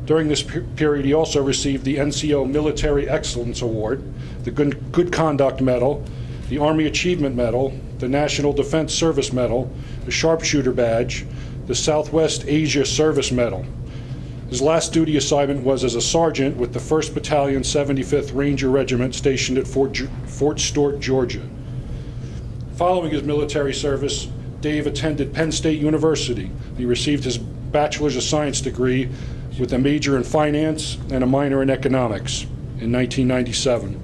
During this period, he also received the NCO Military Excellence Award, the Good Conduct Medal, the Army Achievement Medal, the National Defense Service Medal, the Sharpshooter Badge, the Southwest Asia Service Medal. His last duty assignment was as a sergeant with the 1st Battalion, 75th Ranger Regiment stationed at Fort Stewart, Georgia. Following his military service, Dave attended Penn State University. He received his Bachelor's of Science degree with a major in finance and a minor in economics in 1997.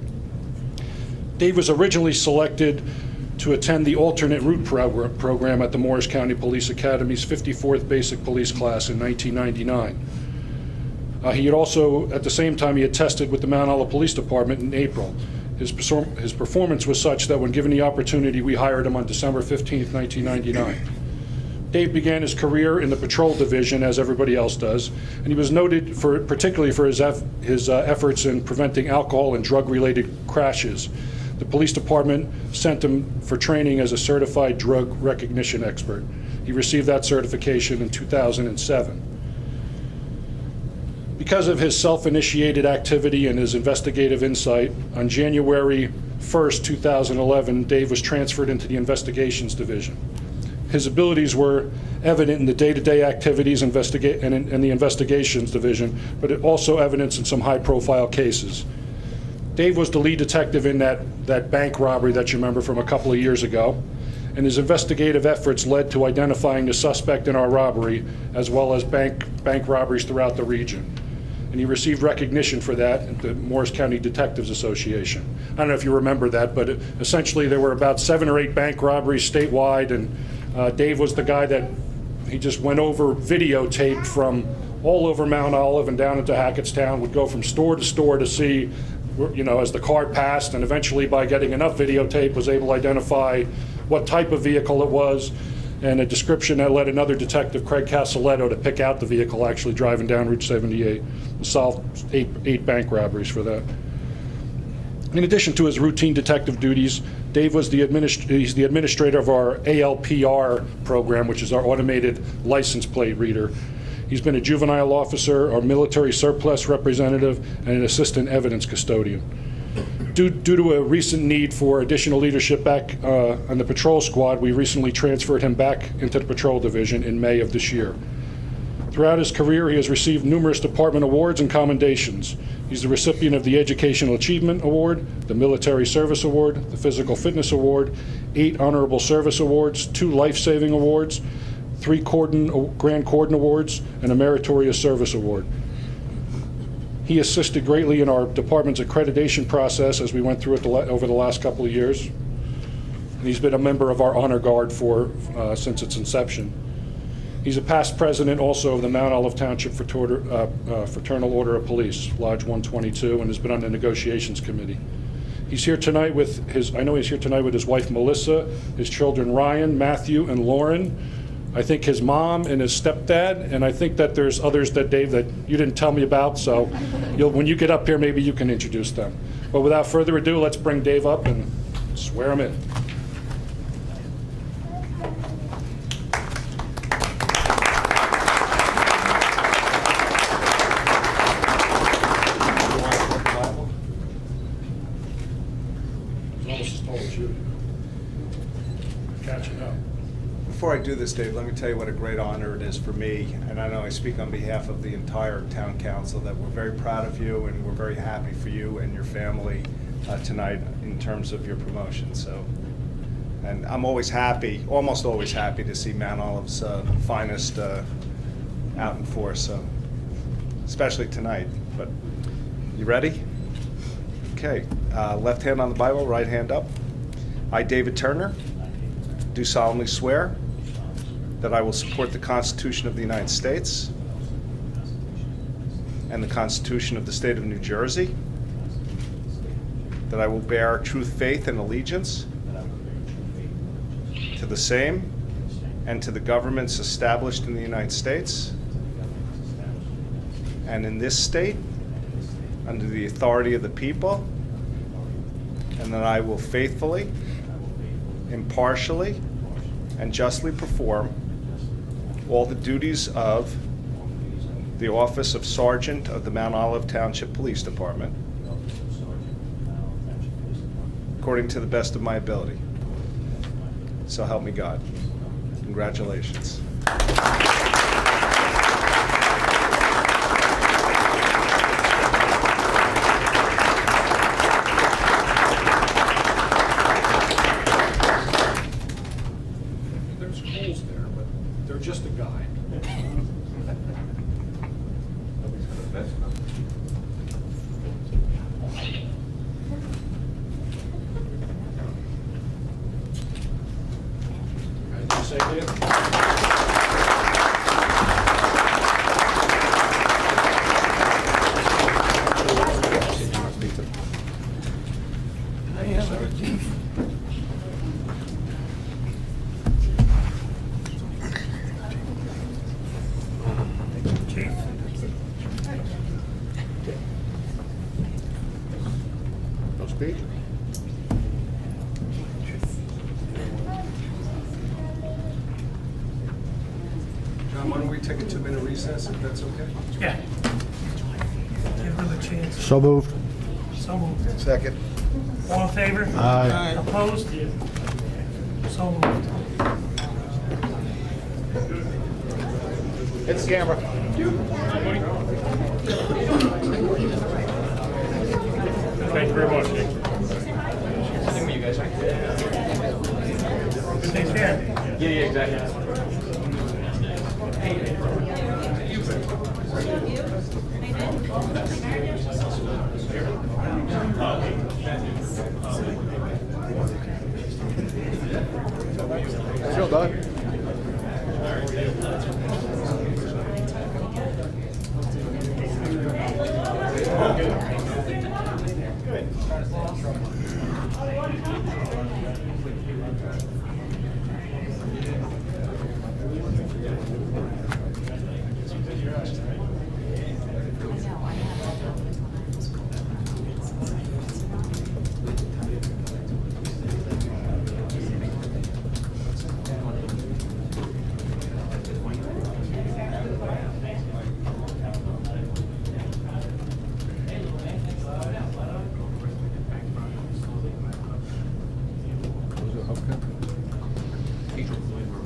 Dave was originally selected to attend the alternate route program at the Morris County Police Academy's 54th Basic Police class in 1999. He had also, at the same time, he had tested with the Mount Olive Police Department in April. His performance was such that when given the opportunity, we hired him on December 15th, 1999. Dave began his career in the patrol division, as everybody else does, and he was noted particularly for his efforts in preventing alcohol and drug-related crashes. The police department sent him for training as a certified drug recognition expert. He received that certification in 2007. Because of his self-initiated activity and his investigative insight, on January 1st, 2011, Dave was transferred into the investigations division. His abilities were evident in the day-to-day activities and in the investigations division, but it also evidenced in some high-profile cases. Dave was the lead detective in that bank robbery that you remember from a couple of years ago, and his investigative efforts led to identifying the suspect in our robbery, as well as bank robberies throughout the region. And he received recognition for that at the Morris County Detectives Association. I don't know if you remember that, but essentially there were about 7 or 8 bank robberies statewide, and Dave was the guy that he just went over videotape from all over Mount Olive and down into Hackettstown, would go from store to store to see, as the car passed, and eventually by getting enough videotape was able to identify what type of vehicle it was, and a description that led another detective, Craig Casaletto, to pick out the vehicle actually driving down Route 78 and solve 8 bank robberies for that. In addition to his routine detective duties, Dave was he's the administrator of our ALPR program, which is our automated license plate reader. He's been a juvenile officer, our military surplus representative, and an assistant evidence custodian. Due to a recent need for additional leadership back on the patrol squad, we recently transferred him back into the patrol division in May of this year. Throughout his career, he has received numerous department awards and commendations. He's the recipient of the Educational Achievement Award, the Military Service Award, the Physical Fitness Award, 8 Honorable Service Awards, 2 Life-Saving Awards, 3 Grand Cordon Awards, and a Meritorious Service Award. He assisted greatly in our department's accreditation process as we went through it over the last couple of years. And he's been a member of our Honor Guard since its inception. He's a past president also of the Mount Olive Township Fraternal Order of Police, Lodge 122, and has been on the negotiations committee. He's here tonight with his wife Melissa, his children Ryan, Matthew, and Lauren. I think his mom and his stepdad, and I think that there's others that, Dave, that you didn't tell me about, so when you get up here, maybe you can introduce them. But without further ado, let's bring Dave up and swear him in. Before I do this, Dave, let me tell you what a great honor it is for me, and I know I speak on behalf of the entire town council, that we're very proud of you and we're very happy for you and your family tonight in terms of your promotion. And I'm always happy, almost always happy, to see Mount Olive's finest out in force, so especially tonight. But you ready? Okay. Left hand on the Bible, right hand up. I, David Turner, do solemnly swear that I will support the Constitution of the United States and the Constitution of the State of New Jersey, that I will bear true faith and allegiance to the same and to the governments established in the United States and in this state under the authority of the people, and that I will faithfully, impartially, and justly perform all the duties of the office of Sergeant of the Mount Olive Township Police Department the office of Sergeant of Mount Olive Township Police Department, according to the best of my ability. to the best of my ability. So help me God. So help me God. Congratulations. There's holes there, but they're just a guide. Did you say it? Chief? No speech? John, why don't we take a 2-minute recess, if that's okay? Yeah. Give them a chance. So moved. So moved. Second. All in favor? Aye. Opposed? So moved. Hit the camera. Thank you very much. Take care. Still done.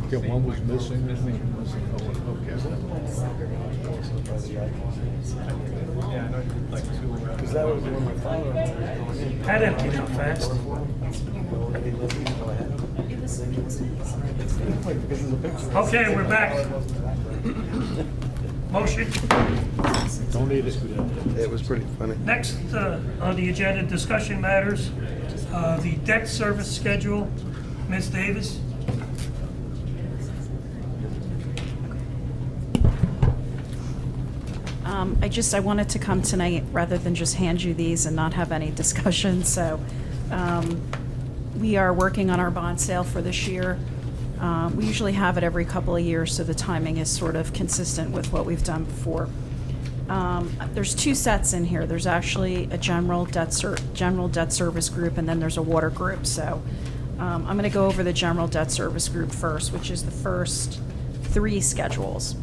Okay, one was missing. That emptied out fast. Okay, we're back. Motion. Don't eat it. It was pretty funny. Next on the agenda, discussion matters, the debt service schedule. Ms. Davis? I wanted to come tonight rather than just hand you these and not have any discussion, so we are working on our bond sale for this year. We usually have it every couple of years, so the timing is sort of consistent with what we've done before. There's two sets in here. There's actually a general debt service group, and then there's a water group. So I'm going to go over the general debt service group first, which is the first three schedules.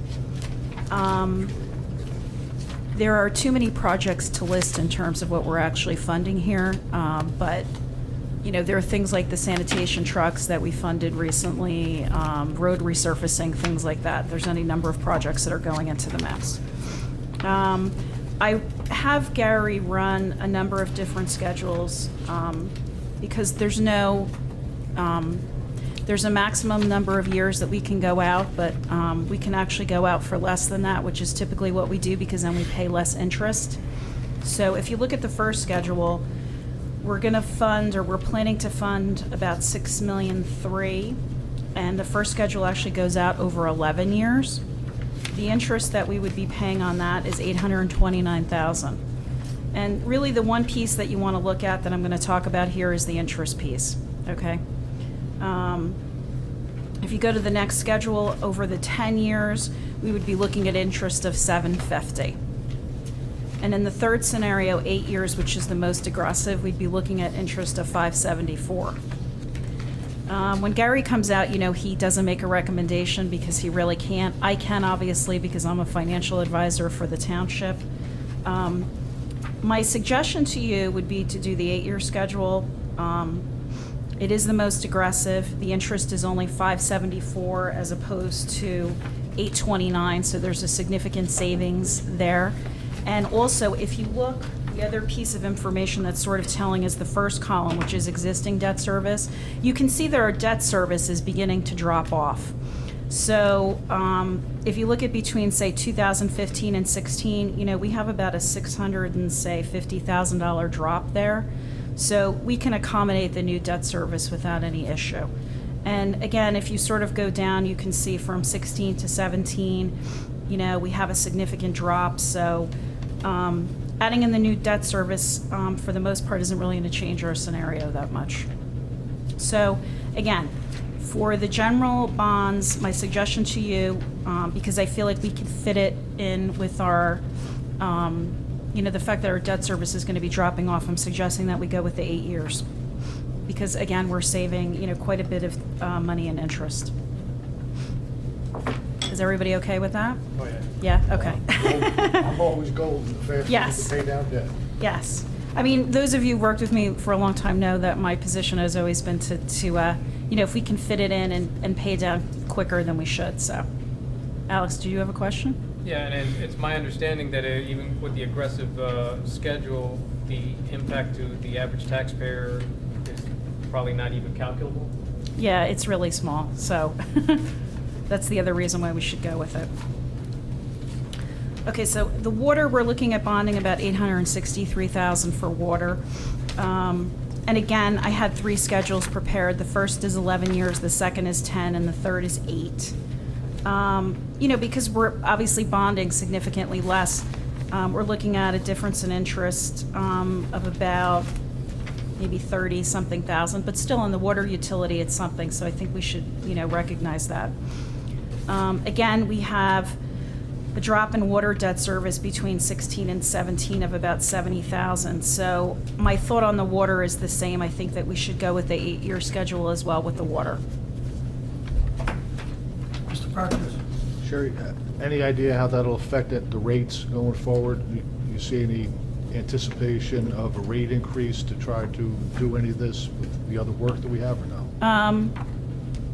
There are too many projects to list in terms of what we're actually funding here, but you know, there are things like the sanitation trucks that we funded recently, road resurfacing, things like that. There's any number of projects that are going into the mix. I have Gary run a number of different schedules because there's no, there's a maximum number of years that we can go out, but we can actually go out for less than that, which is typically what we do because then we pay less interest. So if you look at the first schedule, we're going to fund, or we're planning to fund, about $6.3 million, and the first schedule actually goes out over 11 years. The interest that we would be paying on that is $829,000. And really the one piece that you want to look at that I'm going to talk about here is the interest piece, okay? If you go to the next schedule, over the 10 years, we would be looking at interest of $750. And in the third scenario, 8 years, which is the most aggressive, we'd be looking at interest of $574. When Gary comes out, he doesn't make a recommendation because he really can't. I can, obviously, because I'm a financial advisor for the township. My suggestion to you would be to do the 8-year schedule. It is the most aggressive. The interest is only $574 as opposed to $829, so there's a significant savings there. And also, if you look, the other piece of information that's sort of telling is the first column, which is existing debt service. You can see that our debt service is beginning to drop off. So if you look at between, say, 2015 and 16, we have about a $650,000 drop there. So we can accommodate the new debt service without any issue. And again, if you sort of go down, you can see from 16 to 17, we have a significant drop. So adding in the new debt service, for the most part, isn't really going to change our scenario that much. So again, for the general bonds, my suggestion to you, because I feel like we can fit it in with our, the fact that our debt service is going to be dropping off, I'm suggesting that we go with the 8 years. Because again, we're saving, quite a bit of money in interest. Is everybody okay with that? Oh, yeah. Yeah, okay. I'm always gold, the faster you Yes. can pay down debt. Yes. I mean, those of you who've worked with me for a long time know that my position has always been to if we can fit it in and pay down quicker than we should, so. Alex, do you have a question? Yeah, and it's my understanding that even with the aggressive schedule, the impact to the average taxpayer is probably not even calculable? Yeah, it's really small, so that's the other reason why we should go with it. Okay, so the water, we're looking at bonding about $863,000 for water. And again, I had 3 schedules prepared. The first is 11 years, the second is 10, and the third is 8. Because we're obviously bonding significantly less, we're looking at a difference in interest of about maybe 30-something thousand, but still in the water utility, it's something, so I think we should, recognize that. Again, we have a drop in water debt service between 16 and 17 of about 70,000. So my thought on the water is the same. I think that we should go with the 8-year schedule as well with the water. Mr. Perkins? Sherry, any idea how that'll affect the rates going forward? You see any anticipation of a rate increase to try to do any of this with the other work that we have, or no?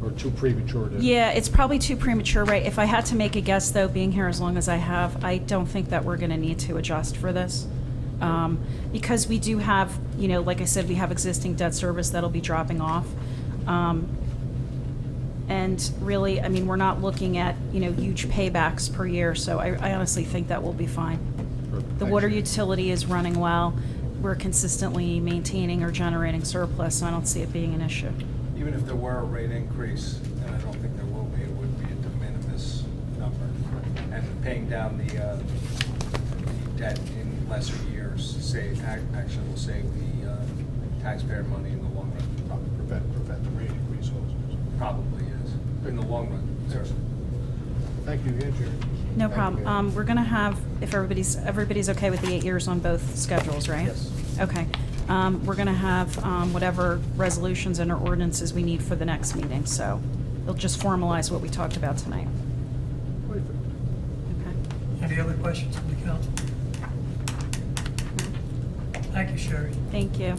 Or too premature to? Yeah, it's probably too premature, right? If I had to make a guess, though, being here as long as I have, I don't think that we're going to need to adjust for this. Because we do have, like I said, we have existing debt service that'll be dropping off. And really, I mean, we're not looking at, huge paybacks per year, so I honestly think that will be fine. The water utility is running well. We're consistently maintaining or generating surplus, so I don't see it being an issue. Even if there were a rate increase, and I don't think there will be, it would be a de minimis number. And paying down the debt in lesser years actually will save the taxpayer money in the long run. Prevent the rate increase also. Probably is, in the long run, certainly. Thank you again, Jerry. No Thank you, problem. We're going to have, if everybody's okay with the 8 years on both schedules, right? Yes. Okay. We're going to have whatever resolutions and or ordinances we need for the next meeting, so it'll just formalize what we talked about tonight. Okay. Any other questions from the council? Thank you, Sherry. Thank you.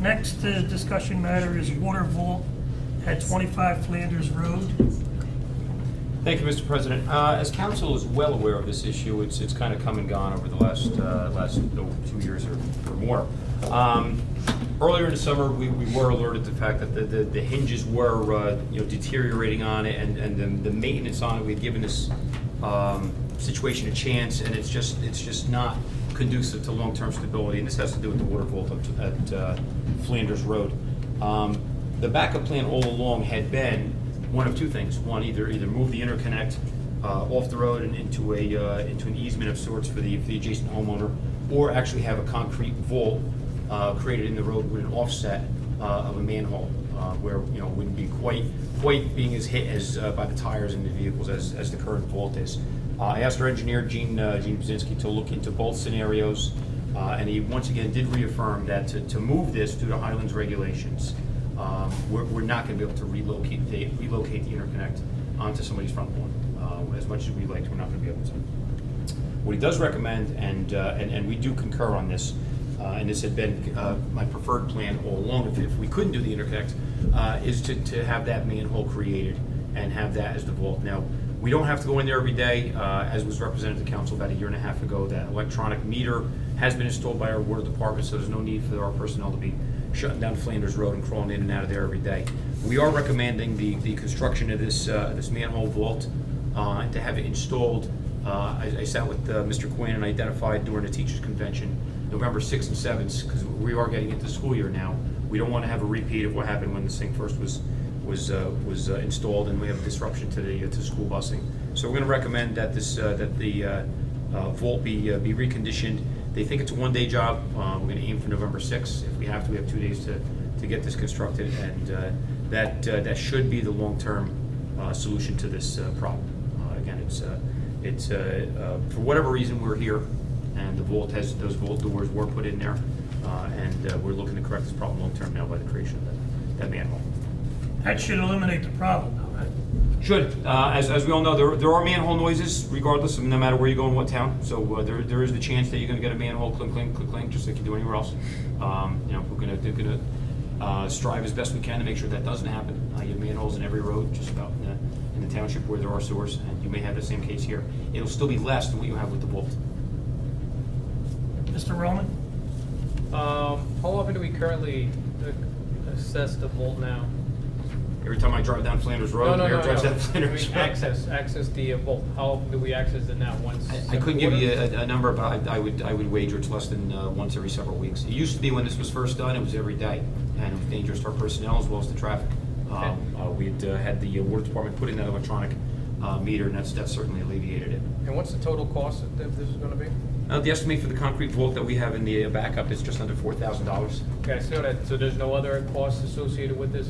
Next discussion matter is water vault at 25 Flanders Road. Thank you, Mr. President. As council is well aware of this issue, it's kind of come and gone over the last 2 years or more. Earlier in the summer, we were alerted to the fact that the hinges were deteriorating on it, and the maintenance on it. We had given this situation a chance, and it's just not conducive to long-term stability, and this has to do with the water vault at Flanders Road. The backup plan all along had been one of two things. One, either move the interconnect off the road and into an easement of sorts for the adjacent homeowner, or actually have a concrete vault created in the road with an offset of a manhole, where it wouldn't be quite being as hit as by the tires in the vehicles as the current vault is. I asked our engineer Gene Brzezinski to look into both scenarios, and he once again did reaffirm that to move this due to Highlands regulations, we're not going to be able to relocate the interconnect onto somebody's front lawn. As much as we'd like to, we're not going to be able to. What he does recommend, and we do concur on this, and this had been my preferred plan all along, if we couldn't do the interconnect, is to have that manhole created and have that as the vault. Now, we don't have to go in there every day, as was represented to council about a year and a half ago. That electronic meter has been installed by our water department, so there's no need for our personnel to be shutting down Flanders Road and crawling in and out of there every day. We are recommending the construction of this manhole vault, and to have it installed. I sat with Mr. Quinn and identified during the teachers' convention November 6th and 7th, because we are getting into the school year now. We don't want to have a repeat of what happened when this thing first was installed, and we have a disruption to school busing. So we're going to recommend that the vault be reconditioned. They think it's a one-day job. We're going to aim for November 6th. If we have to, we have 2 days to get this constructed, and that should be the long-term solution to this problem. Again, it's for whatever reason we're here, and those vault doors were put in there, and we're looking to correct this problem long-term now by the creation of that manhole. That should eliminate the problem, though, right? Should. As we all know, there are manhole noises regardless of no matter where you go in what town. So there is the chance that you're going to get a manhole clink, clink, clink, clink, just like you do anywhere else. We're going to strive as best we can to make sure that doesn't happen. You have manholes in every road, just about in the township where there are sewers, and you may have the same case here. It'll still be less than what you have with the vault. Mr. Roman? How often do we currently assess the vault now? Every time I drive down Flanders Road, No. Mayor drives down Flanders I mean, Road. access the vault. How often do we access it now? Once? I couldn't give every you quarter? a number, but I would wager it's less than once every several weeks. It used to be when this was first done, it was every day, and it was dangerous to our personnel as well as the traffic. We'd had the water department put in that electronic meter, and that's certainly alleviated it. And what's the total cost that this is going to be? The estimate for the concrete vault that we have in the backup is just under $4,000. Okay, I saw that. So there's no other costs associated with this?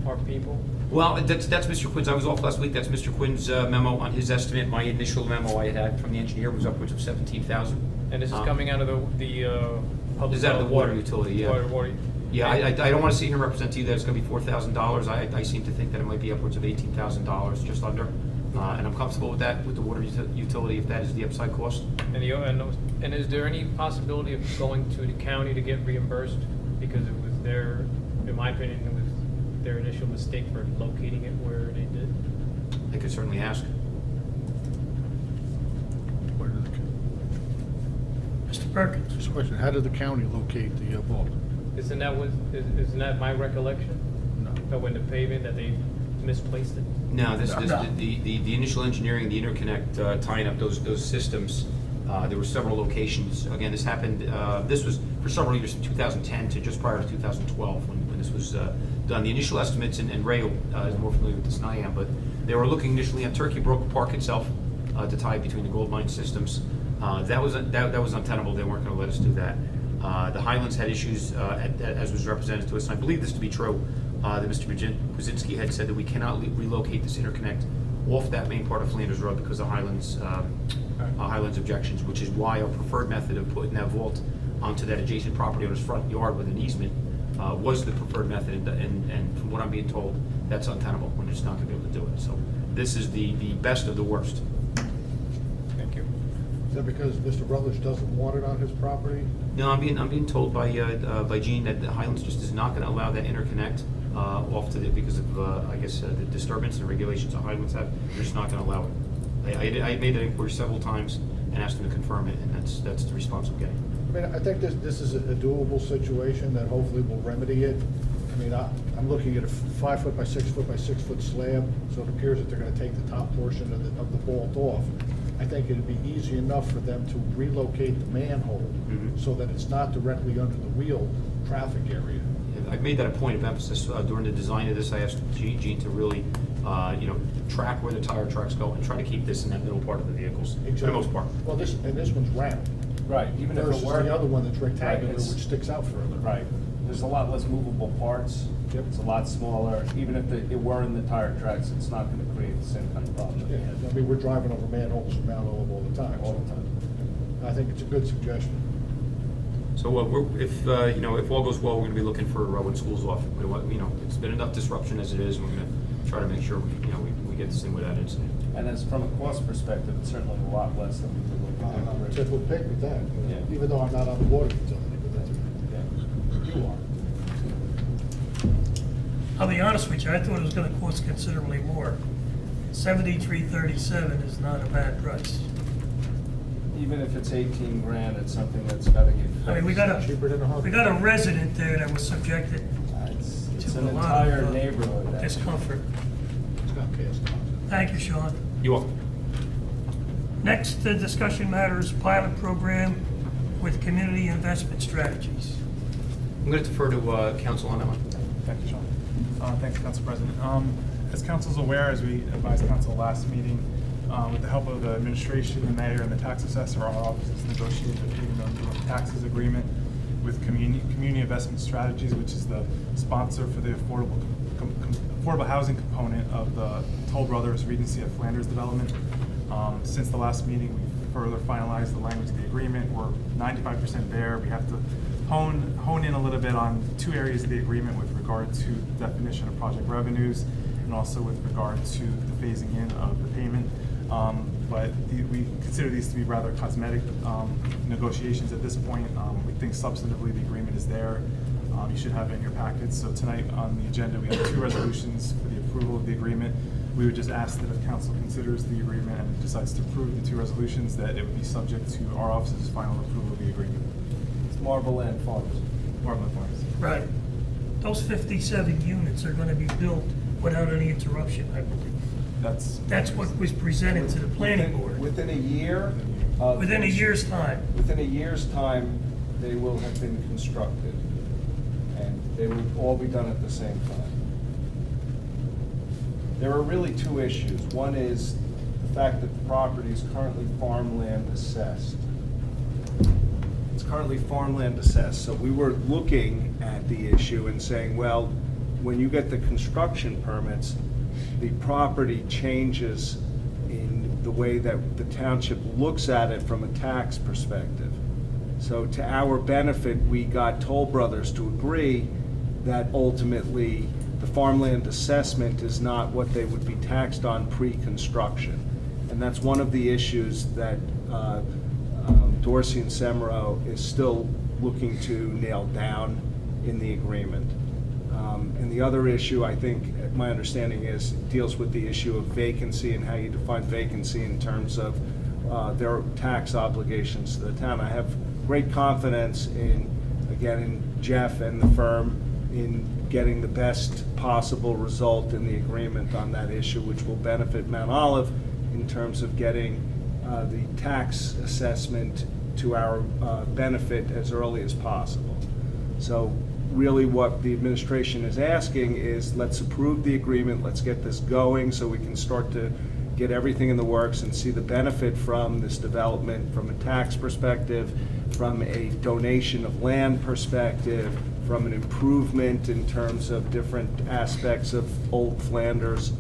Our people? Well, that's Mr. Quinn's. I was off last week. That's Mr. Quinn's memo on his estimate. My initial memo I had from the engineer was upwards of $17,000. And this is coming out of the public. This is out of the water utility, yeah. Water. Yeah, I don't want to sit here and represent to you that it's going to be $4,000. I seem to think that it might be upwards of $18,000, just under. And I'm comfortable with that, with the water utility, if that is the upside cost. And is there any possibility of going to the county to get reimbursed? Because it was their, in my opinion, it was their initial mistake for locating it where they did. I could certainly ask. Where did Mr. Perkins? Just a question, how did the county locate the vault? Isn't that my recollection? No. That when the paving, that they misplaced it? No, No. the initial engineering, the interconnect, tying up those systems, there were several locations. Again, this happened, this was for several years, from 2010 to just prior to 2012, when this was done. The initial estimates, and Ray is more familiar with this than I am, but they were looking initially at Turkey Brook Park itself to tie between the gold mine systems. That was untenable. They weren't going to let us do that. The Highlands had issues, as was represented to us, and I believe this to be true, that Mr. Kuzinski had said that we cannot relocate this interconnect off that main part of Flanders Road because of Highlands objections, which is why our preferred method of putting that vault onto that adjacent property owner's front yard with an easement was the preferred method, and from what I'm being told, that's untenable. We're just not going to be able to do it. So this is the best of the worst. Thank you. Is that because Mr. Rutledge doesn't want it on his property? No, I'm being told by Gene that the Highlands just is not going to allow that interconnect off to because of I guess the disturbance and regulations the Highlands have. They're just not going to allow it. I made that inquiry several times and asked them to confirm it, and that's the response I'm getting. I mean, I think this is a doable situation that hopefully will remedy it. I mean, I'm looking at a 5 foot by 6 foot by 6 foot slab, so it appears that they're gonna take the top portion of the vault off. I think it'd be easy enough for them to relocate the manhole so that it's not directly under the wheel traffic area. I've made that a point of emphasis during the design of this. I asked Gene to really, track where the tire tracks go and try to keep this in that middle part of the vehicles, for the most part. Well, this one's round. Right, even if it Versus were. the other one that's rectangular, Right, it's- which sticks out further. Right, there's a lot less movable parts. Yep. It's a lot smaller. Even if it were in the tire tracks, it's not gonna create the same kind of problem that we Yeah, had I mean, we're driving over manholes from Mount Olive all the time. all the time. I think it's a good suggestion. So if all goes well, we're going to be looking for when school's off. It's been enough disruption as it is, and we're going to try to make sure we get this in without incident. And as from a cost perspective, it's certainly a lot less than we were looking at. Jeff would pay with that, Yeah. even though I'm not on the water utility, but that's, Yeah. you are. I'll be honest with you, I thought it was gonna cost considerably more. $73.37 is not a bad price. Even if it's 18 grand, it's something that's gotta get fixed. I mean, we Cheaper than a hundred. got a resident there that was subjected It's to an a lot entire of neighborhood. that- discomfort. It's got cast on. Thank you, Sean. You welcome. Next, the discussion matters pilot program with community investment strategies. I'm going to defer to council on that one. Thank you, Sean. Thanks, Council President. As council's aware, as we advised council last meeting, with the help of the administration, the mayor, and the tax assessor, our office has negotiated a payment of taxes agreement with Community Investment Strategies, which is the sponsor for the affordable housing component of the Toll Brothers Regency at Flanders development. Since the last meeting, we further finalized the language of the agreement. We're 95% there. We have to hone in a little bit on two areas of the agreement with regard to the definition of project revenues and also with regard to the phasing in of the payment. We consider these to be rather cosmetic negotiations at this point. We think substantively the agreement is there. You should have it in your packets. So tonight on the agenda, we have two resolutions for the approval of the agreement. We would just ask that if council considers the agreement and decides to approve the two resolutions, that it would be subject to our office's final approval of the agreement. It's Marble Land Farms. Marvin Farms. Right. Those 57 units are gonna be built without any interruption, I believe. That's what was presented to the planning board. Within a year. Within a year's time. Within a year's time, they will have been constructed, and they will all be done at the same time. There are really two issues. One is the fact that the property is currently farmland assessed. It's currently farmland assessed, so we were looking at the issue and saying, well, when you get the construction permits, the property changes in the way that the township looks at it from a tax perspective. So to our benefit, we got Toll Brothers to agree that ultimately the farmland assessment is not what they would be taxed on pre-construction. And that's one of the issues that Dorsey and Semro is still looking to nail down in the agreement. And the other issue, I think, my understanding is, deals with the issue of vacancy and how you define vacancy in terms of their tax obligations to the town. I have great confidence in Jeff and the firm in getting the best possible result in the agreement on that issue, which will benefit Mount Olive in terms of getting the tax assessment to our benefit as early as possible. So really what the administration is asking is, let's approve the agreement, let's get this going so we can start to get everything in the works and see the benefit from this development from a tax perspective, from a donation of land perspective, from an improvement in terms of different aspects of Old Flanders,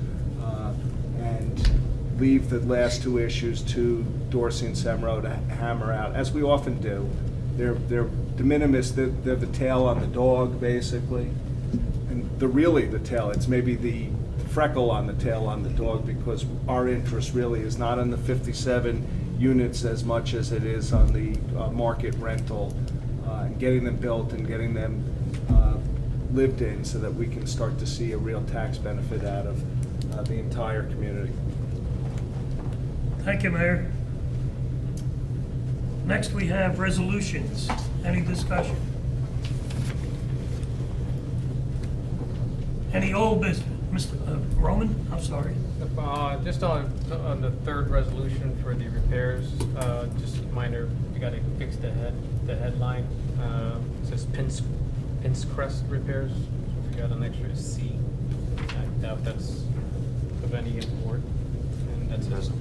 and leave the last two issues to Dorsey and Semro to hammer out, as we often do. They're de minimis, they're the tail on the dog, basically. And really the tail, it's maybe the freckle on the tail on the dog, because our interest really is not in the 57 units as much as it is on the market rental, and getting them built and getting them lived in so that we can start to see a real tax benefit out of the entire community. Thank you, Mayor. Next, we have resolutions. Any discussion? Any old business? Mr. Roman, I'm sorry. Just on the third resolution for the repairs, just minor, you gotta fix the headline. It says Pinecrest repairs. We got an extra C. I doubt that's of any import. And that's it.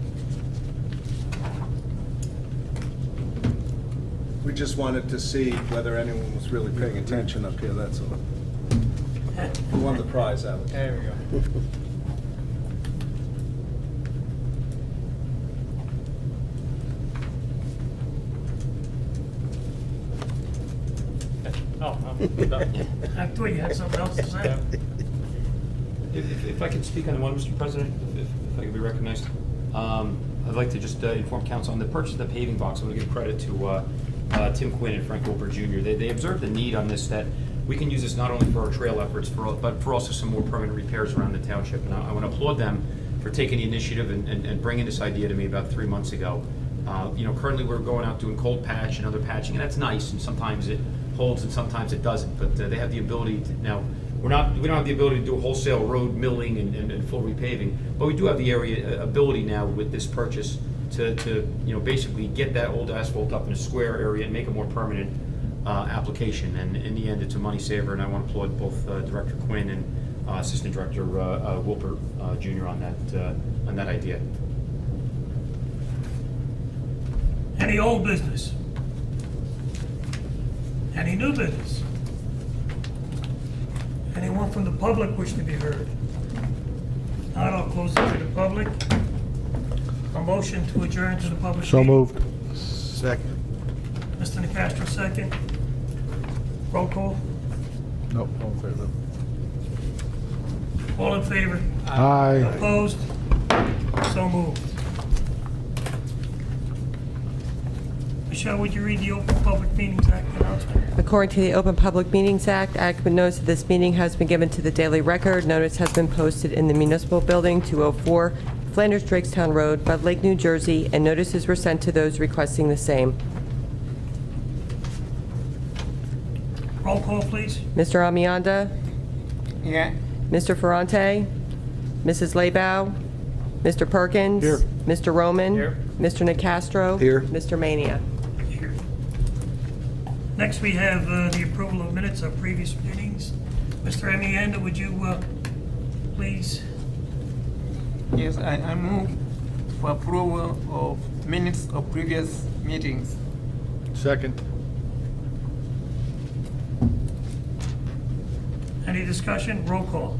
We just wanted to see whether anyone was really paying attention up here, that's all. Who won the prize, Alex? There we go. I thought you had something else to say. If I could speak on the one, Mr. President, if I could be recognized. I'd like to just inform council on the purchase of the paving box. I'm going to give credit to Tim Quinn and Frank Wilbur Jr. They observed the need on this, that we can use this not only for our trail efforts, but for also some more permanent repairs around the township. And I want to applaud them for taking the initiative and bringing this idea to me about 3 months ago. Currently we're going out doing cold patch and other patching, and that's nice, and sometimes it holds and sometimes it doesn't, but they have the ability to, now, we don't have the ability to do a wholesale road milling and full repaving, but we do have the ability now with this purchase to basically get that old asphalt up in a square area and make a more permanent application. And in the end, it's a money saver, and I want to applaud both Director Quinn and Assistant Director Wilbur Jr. on that idea. Any old business? Any new business? Anyone from the public wish to be heard? Not, I'll close it to the public. A motion to adjourn to the public. So meeting. moved. Second. Mr. Nacastro, second. Roll call. No, all in favor. All in favor? Aye. Opposed? So moved. Michelle, would you read the Open Public Meetings Act announcement? According to the Open Public Meetings Act, adequate notice of this meeting has been given to the Daily Record. Notice has been posted in the Municipal Building, 204 Flanders Drakestown Road, Bud Lake, New Jersey, and notices were sent to those requesting the same. Roll call, please. Mr. Amianda? Yeah. Mr. Ferrante? Mrs. Labow? Mr. Perkins? Here. Mr. Roman? Here. Mr. Nacastro? Here. Mr. Mania? Here. Next, we have the approval of minutes of previous meetings. Mr. Amianda, would you please? Yes, I move for approval of minutes of previous meetings. Second. Any discussion? Roll call.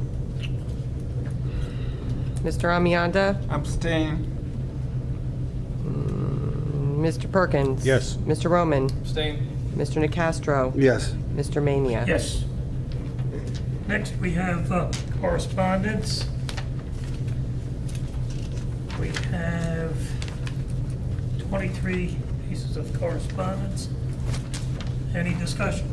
Mr. Amianda? Abstain. Mr. Perkins? Yes. Mr. Roman? Abstain. Mr. Nacastro? Yes. Mr. Mania? Yes. Next, we have correspondence. We have 23 pieces of correspondence. Any discussion?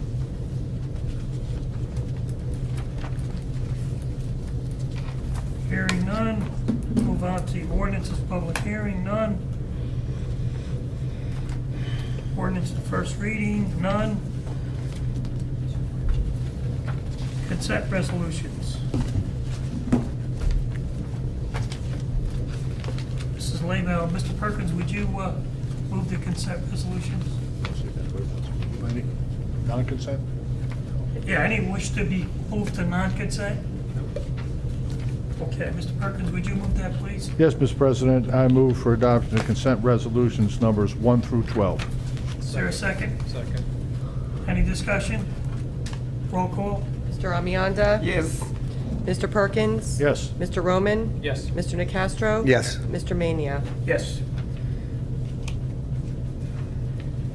Hearing none. Move on to the ordinances, public hearing, none. Ordinance to first reading, none. Consent resolutions. Mrs. Labow, Mr. Perkins, would you move the consent resolutions? Non-consent? Yeah, any wish to be moved to non-consent? Okay, Mr. Perkins, would you move that, please? Yes, Mr. President, I move for adoption of consent resolutions numbers 1 through 12. Is there a second? Second. Any discussion? Roll call? Mr. Amianda? Yes. Mr. Perkins? Yes. Mr. Roman? Yes. Mr. Nacastro? Yes. Mr. Mania? Yes.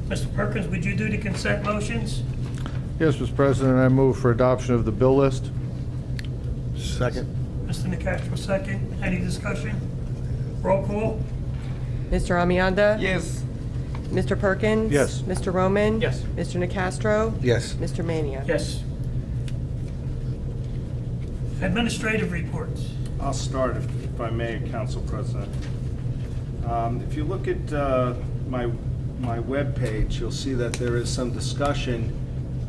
Mr. Perkins, would you do the consent motions? Yes, Mr. President, I move for adoption of the bill list. Second. Mr. Nacastro, second. Any discussion? Roll call? Mr. Amianda? Yes. Mr. Perkins? Yes. Mr. Roman? Yes. Mr. Nacastro? Yes. Mr. Mania? Yes. Administrative reports. I'll start, if I may, Council President. If you look at my webpage, you'll see that there is some discussion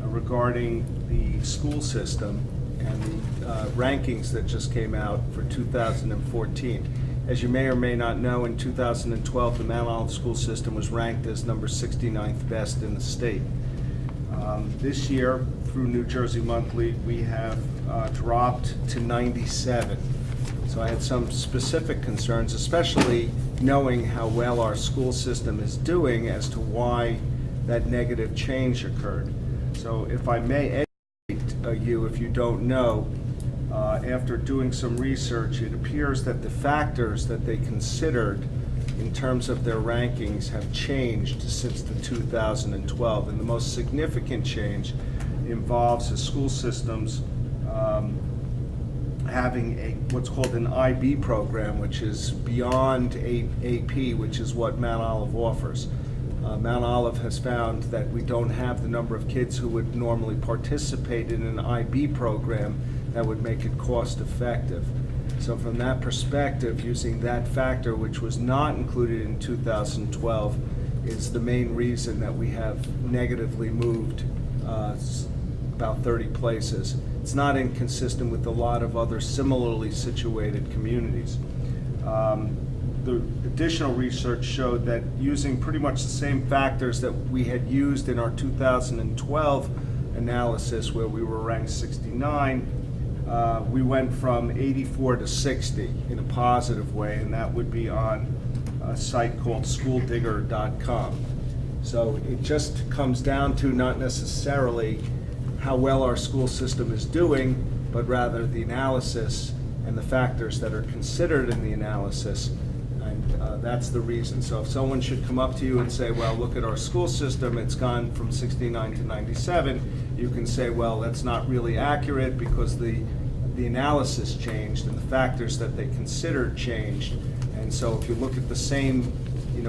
regarding the school system and the rankings that just came out for 2014. As you may or may not know, in 2012, the Mount Olive school system was ranked as number 69th best in the state. This year, through New Jersey Monthly, we have dropped to 97. So I had some specific concerns, especially knowing how well our school system is doing as to why that negative change occurred. So if I may educate you, if you don't know, after doing some research, it appears that the factors that they considered in terms of their rankings have changed since the 2012. And the most significant change involves the school systems having what's called an IB program, which is beyond AP, which is what Mount Olive offers. Mount Olive has found that we don't have the number of kids who would normally participate in an IB program that would make it cost effective. So from that perspective, using that factor, which was not included in 2012, is the main reason that we have negatively moved about 30 places. It's not inconsistent with a lot of other similarly situated communities. The additional research showed that using pretty much the same factors that we had used in our 2012 analysis, where we were ranked 69, we went from 84 to 60 in a positive way, and that would be on a site called schooldigger.com. So it just comes down to not necessarily how well our school system is doing, but rather the analysis and the factors that are considered in the analysis, and that's the reason. So if someone should come up to you and say, well, look at our school system, it's gone from 69 to 97, you can say, well, that's not really accurate because the analysis changed and the factors that they considered changed. And so if you look at the same,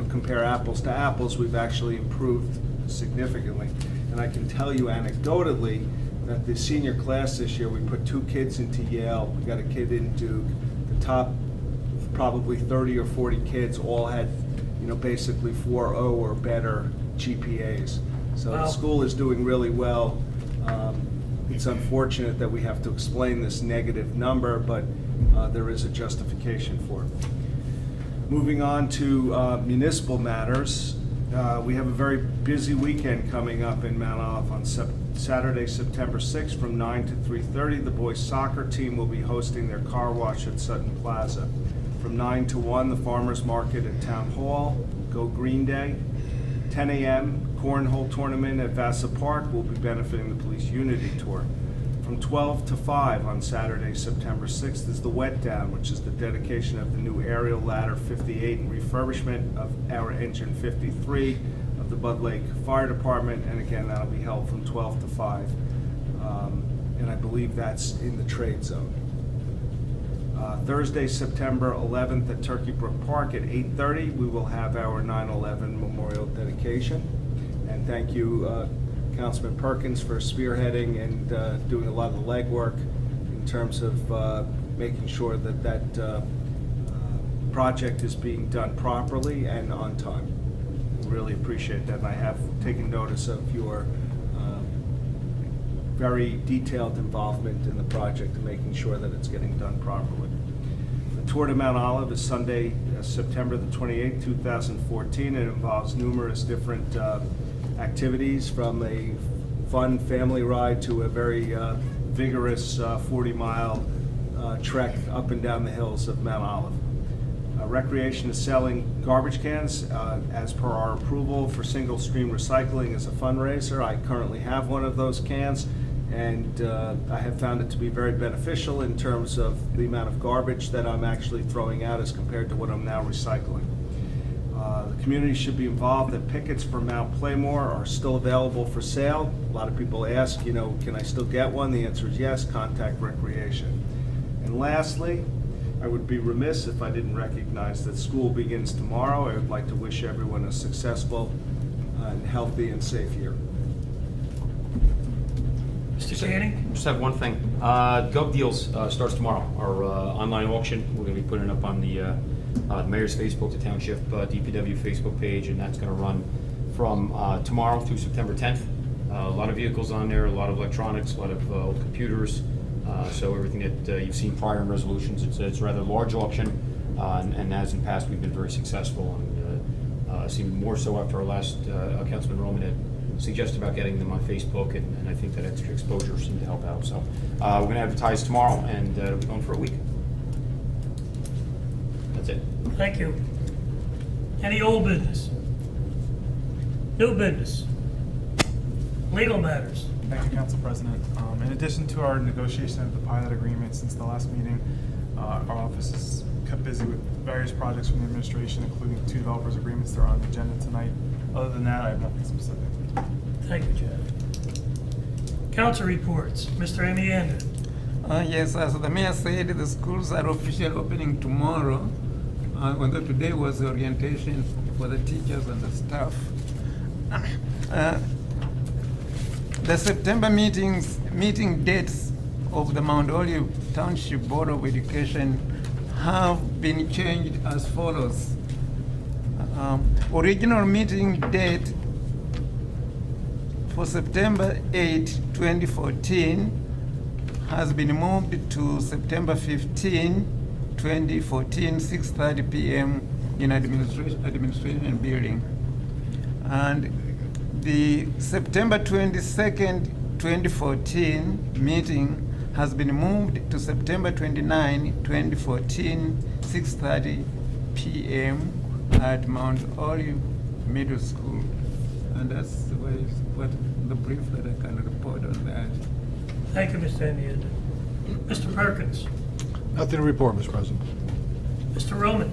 compare apples to apples, we've actually improved significantly. And I can tell you anecdotally that the senior class this year, we put 2 kids into Yale, we got a kid into the top probably 30 or 40 kids, all had, basically 4.0 or better GPAs. So the school is doing really well. It's unfortunate that we have to explain this negative number, but there is a justification for it. Moving on to municipal matters, we have a very busy weekend coming up in Mount Olive. On Saturday, September 6th from 9 to 3:30, the boys soccer team will be hosting their car wash at Sutton Plaza. From 9 to 1, the farmers market at Town Hall, Go Green Day. 10 a.m., cornhole tournament at Vassar Park will be benefiting the Police Unity Tour. From 12 to 5 on Saturday, September 6th is the Wet Down, which is the dedication of the new aerial ladder 58 and refurbishment of our engine 53 of the Bud Lake Fire Department, and again, that'll be held from 12 to 5. And I believe that's in the trade zone. Thursday, September 11th at Turkey Brook Park at 8:30, we will have our 9/11 memorial dedication. And thank you, Councilman Perkins, for spearheading and doing a lot of the legwork in terms of making sure that that project is being done properly and on time. Really appreciate that, and I have taken notice of your very detailed involvement in the project and making sure that it's getting done properly. The Tour to Mount Olive is Sunday, September the 28th, 2014. It involves numerous different activities, from a fun family ride to a very vigorous 40-mile trek up and down the hills of Mount Olive. Recreation is selling garbage cans as per our approval for single stream recycling as a fundraiser. I currently have one of those cans, and I have found it to be very beneficial in terms of the amount of garbage that I'm actually throwing out as compared to what I'm now recycling. The community should be involved. The pickets for Mount Playmore are still available for sale. A lot of people ask, can I still get one? The answer is yes. Contact Recreation. And lastly, I would be remiss if I didn't recognize that school begins tomorrow. I would like to wish everyone a successful and healthy and safe year. Mr. Channing? Just have one thing. Gov Deals starts tomorrow. Our online auction, we're going to be putting it up on the Mayor's Facebook, the Township DPW Facebook page, and that's going to run from tomorrow through September 10th. A lot of vehicles on there, a lot of electronics, a lot of old computers. So everything that you've seen prior in resolutions, it's a rather large auction, and as in past, we've been very successful, and seemed more so after our last Councilman Roman had suggested about getting them on Facebook, and I think that extra exposure seemed to help out. So we're going to advertise tomorrow, and it'll be going for a week. That's it. Thank you. Any old business? New business? Legal matters? Thank you, Council President. In addition to our negotiation of the pilot agreement since the last meeting, our office is kept busy with various projects from the administration, including 2 developers agreements that are on the agenda tonight. Other than that, I have nothing specific. Thank you, Chad. Council reports, Mr. Amianda. Yes, as the mayor said, the schools are officially opening tomorrow, although today was the orientation for the teachers and the staff. The September meeting dates of the Mount Olive Township Board of Education have been changed as follows. Original meeting date for September 8, 2014 has been moved to September 15, 2014, 6:30 p.m. in administration building. And the September 22nd, 2014 meeting has been moved to September 29, 2014, 6:30 p.m. at Mount Olive Middle School. And that's what the brief that I can report on that. Thank you, Mr. Amianda. Mr. Perkins. Nothing to report, Mr. President. Mr. Roman.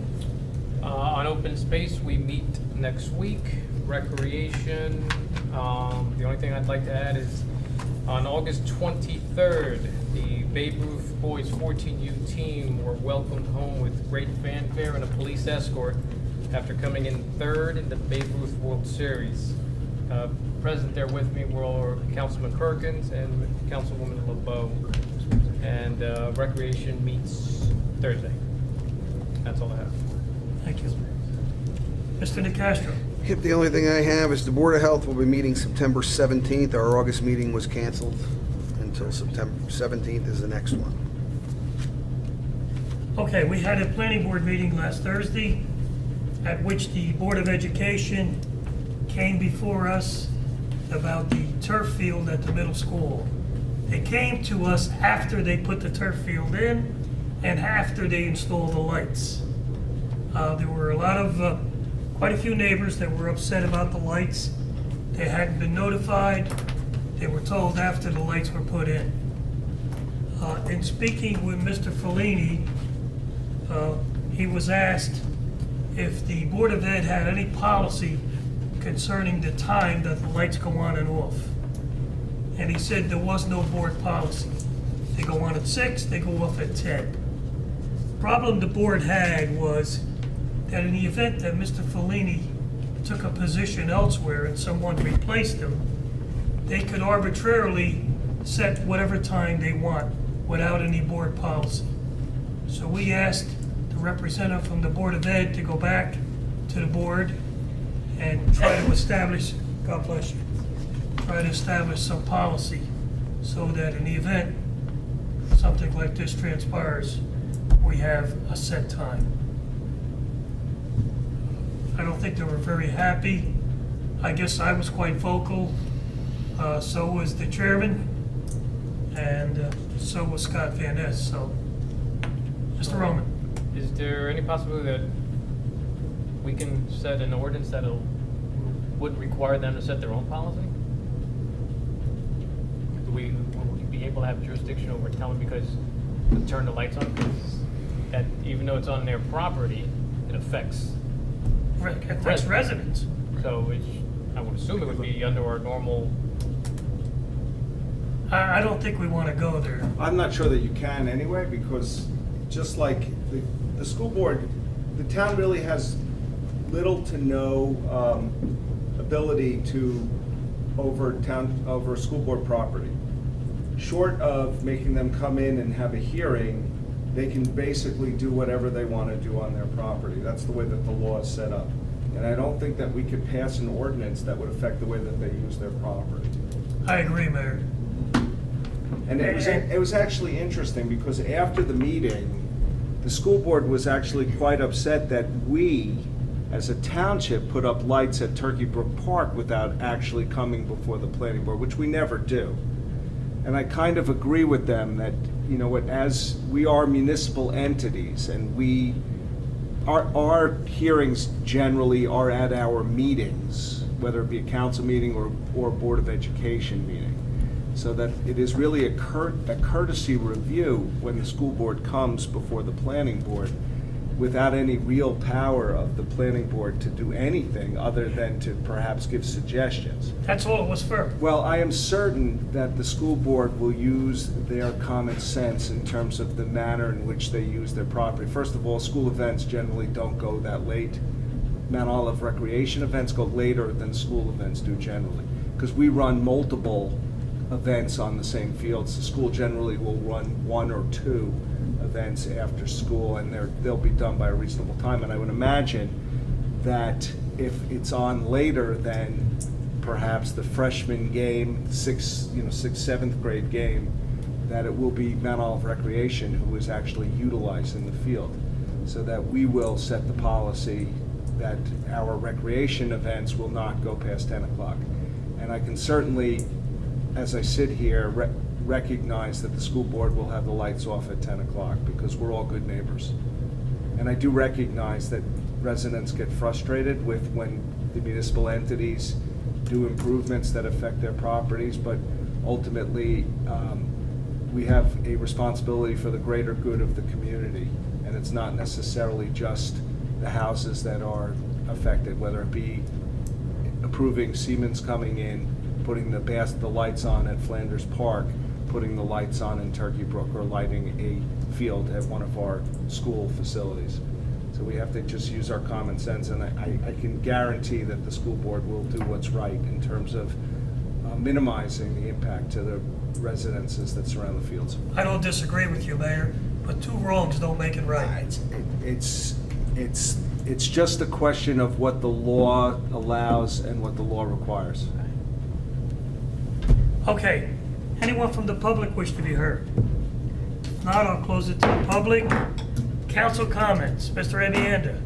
On open space, we meet next week. Recreation, the only thing I'd like to add is on August 23rd, the Babe Ruth Boys 14U team were welcomed home with great fanfare and a police escort after coming in third in the Babe Ruth World Series. Present there with me were Councilman Perkins and Councilwoman LeBeau. And recreation meets Thursday. That's all I have. Thank you. Mr. Nacastro. The only thing I have is the Board of Health will be meeting September 17th. Our August meeting was canceled until September 17th is the next one. Okay, we had a planning board meeting last Thursday at which the Board of Education came before us about the turf field at the middle school. They came to us after they put the turf field in and after they installed the lights. There were quite a few neighbors that were upset about the lights. They hadn't been notified. They were told after the lights were put in. In speaking with Mr. Fellini, he was asked if the Board of Ed had any policy concerning the time that the lights go on and off. And he said there was no board policy. They go on at 6, they go off at 10. The problem the board had was that in the event that Mr. Fellini took a position elsewhere and someone replaced him, they could arbitrarily set whatever time they want without any board policy. So we asked the representative from the Board of Ed to go back to the board and try to establish, God bless you, try to establish some policy so that in the event something like this transpires, we have a set time. I don't think they were very happy. I guess I was quite vocal. So was the chairman, and so was Scott Van Ness. So, Mr. Roman. Is there any possibility that we can set an ordinance that would require them to set their own policy? Would we be able to have jurisdiction over telling because to turn the lights on? Because that, even though it's on their property, it affects Residents. So I would assume it would be under our normal. I don't think we want to go there. I'm not sure that you can anyway, because just like the school board, the town really has little to no ability to over school board property. Short of making them come in and have a hearing, they can basically do whatever they want to do on their property. That's the way that the law is set up. And I don't think that we could pass an ordinance that would affect the way that they use their property. I agree, Mayor. And it was actually interesting because after the meeting, the school board was actually quite upset that we, as a township, put up lights at Turkey Brook Park without actually coming before the planning board, which we never do. And I kind of agree with them that, you know what, as we are municipal entities and our hearings generally are at our meetings, whether it be a council meeting or Board of Education meeting. So that it is really a courtesy review when the school board comes before the planning board. without any real power of the planning board to do anything other than to perhaps give suggestions. That's all it was for. Well, I am certain that the school board will use their common sense in terms of the manner in which they use their property. First of all, school events generally don't go that late. Mount Olive recreation events go later than school events do generally, because we run multiple events on the same fields. The school generally will run 1 or 2 events after school, and they'll be done by a reasonable time. And I would imagine that if it's on later than perhaps the freshman game, 6th, 7th grade game, that it will be Mount Olive Recreation who is actually utilizing the field, so that we will set the policy that our recreation events will not go past 10 o'clock. And I can certainly, as I sit here, recognize that the school board will have the lights off at 10 o'clock because we're all good neighbors. And I do recognize that residents get frustrated with when the municipal entities do improvements that affect their properties, but ultimately, we have a responsibility for the greater good of the community, and it's not necessarily just the houses that are affected, whether it be approving Siemens coming in, putting the lights on at Flanders Park, putting the lights on in Turkey Brook, or lighting a field at one of our school facilities. So we have to just use our common sense, and I can guarantee that the school board will do what's right in terms of minimizing the impact to the residences that surround the fields. I don't disagree with you, Mayor, but 2 wrongs don't make it right. It's just a question of what the law allows and what the law requires. Okay, anyone from the public wish to be heard? If not, I'll close it to the public. Council comments, Mr. Ebianda.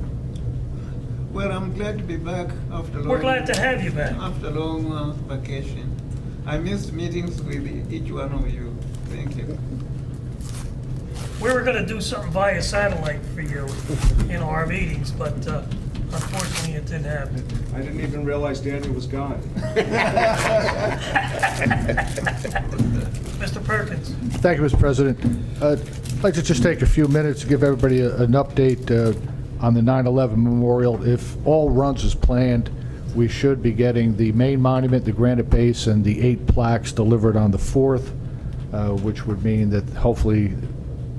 Well, I'm glad to be back after We're glad to have you back. after a long vacation. I missed meetings with each one of you. Thank you. We were gonna do something via satellite for you in our meetings, but unfortunately it didn't happen. I didn't even realize Daniel was gone. Mr. Perkins. Thank you, Mr. President. I'd like to just take a few minutes to give everybody an update on the 9/11 memorial. If all runs as planned, we should be getting the main monument, the granite base, and the 8 plaques delivered on the 4th, which would mean that hopefully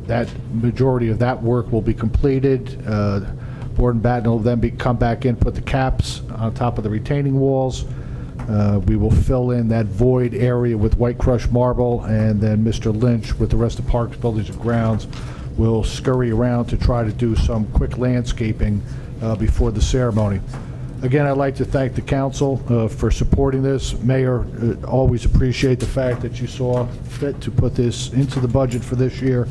that majority of that work will be completed. Board and Batten will then come back in, put the caps on top of the retaining walls. We will fill in that void area with white crushed marble, and then Mr. Lynch, with the rest of Parks, Buildings, and Grounds, will scurry around to try to do some quick landscaping before the ceremony. Again, I'd like to thank the council for supporting this. Mayor, always appreciate the fact that you saw fit to put this into the budget for this year,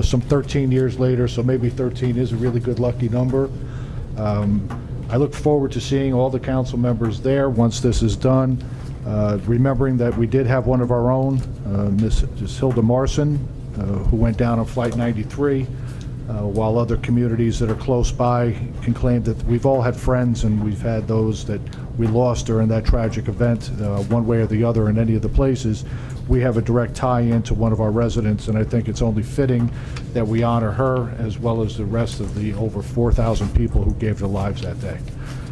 some 13 years later, so maybe 13 is a really good lucky number. I look forward to seeing all the council members there once this is done, remembering that we did have one of our own, Ms. Hilda Marson, who went down on Flight 93, while other communities that are close by can claim that we've all had friends, and we've had those that we lost during that tragic event, one way or the other in any of the places. We have a direct tie-in to one of our residents, and I think it's only fitting that we honor her as well as the rest of the over 4,000 people who gave their lives that day.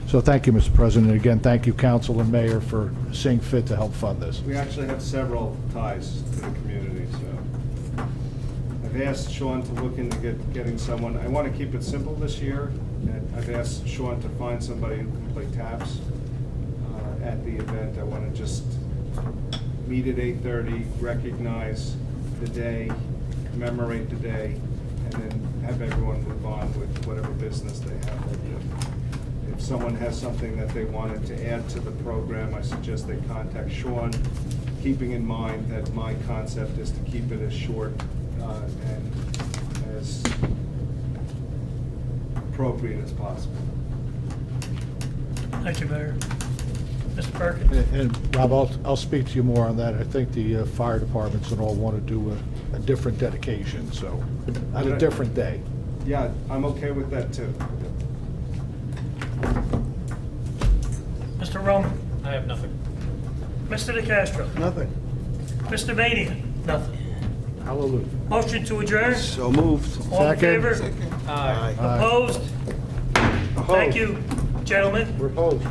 So thank you, Mr. President. And again, thank you, Council and Mayor, for seeing fit to help fund this. We actually have several ties to the community, so I've asked Sean to look into getting someone. I want to keep it simple this year, and I've asked Sean to find somebody who can play taps at the event. I want to just meet at 8:30, recognize the day, commemorate the day, and then have everyone move on with whatever business they have to do. If someone has something that they wanted to add to the program, I suggest they contact Sean, keeping in mind that my concept is to keep it as short and as appropriate as possible. Thank you, Mayor. Mr. Perkins. And Rob, I'll speak to you more on that. I think the fire departments and all want to do a different dedication, so on a different day. Yeah, I'm okay with that too. Mr. Roman. I have nothing. Mr. DeCastro. Nothing. Mr. Mania. Nothing. Hallelujah. Motion to adjourn? So moved. All in Second. favor? Aye. Aye. Opposed? Thank you, gentlemen. We're opposed.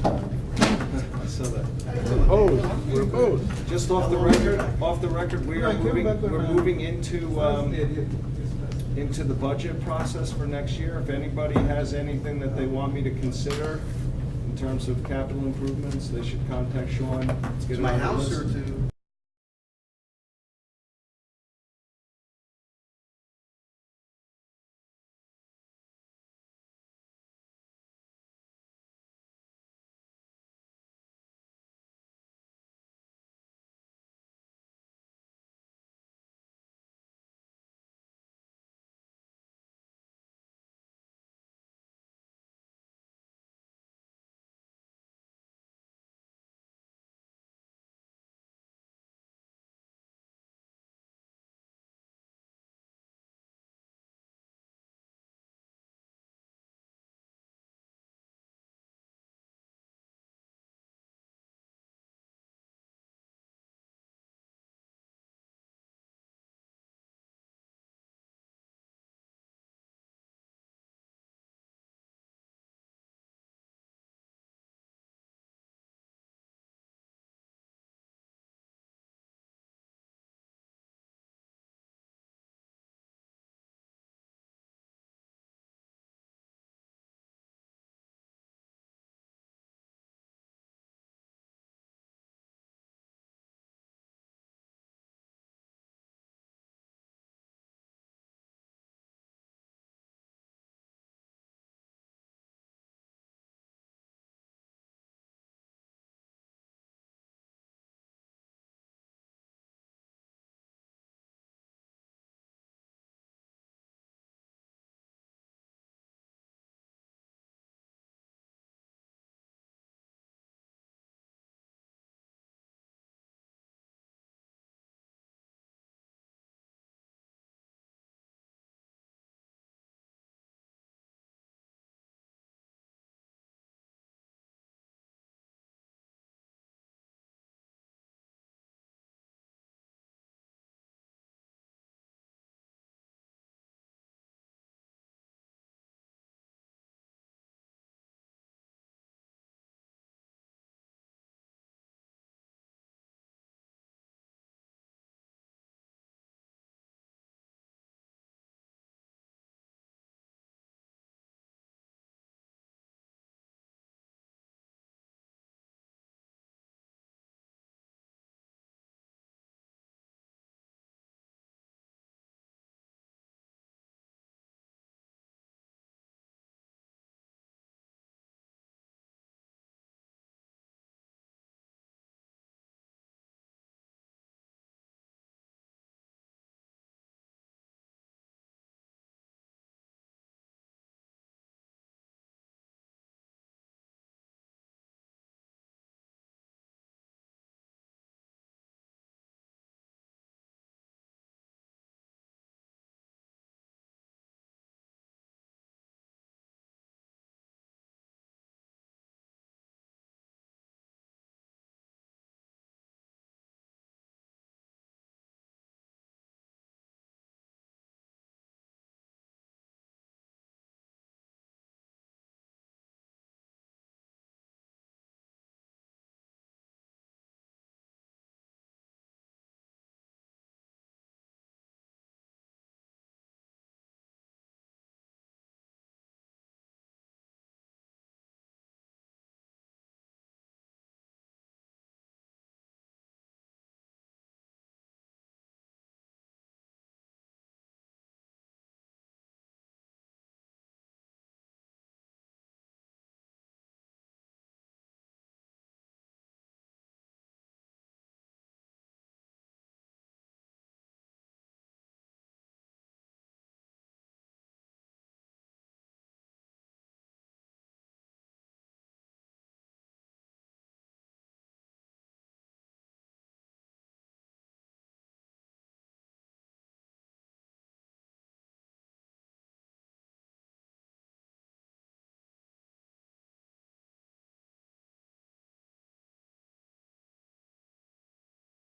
I saw that. We're opposed. We're opposed. Just off the record, we're moving into the budget process for next year. If anybody has anything that they want me to consider in terms of capital improvements, they should contact Sean. Let's get To it my on the house list. or to?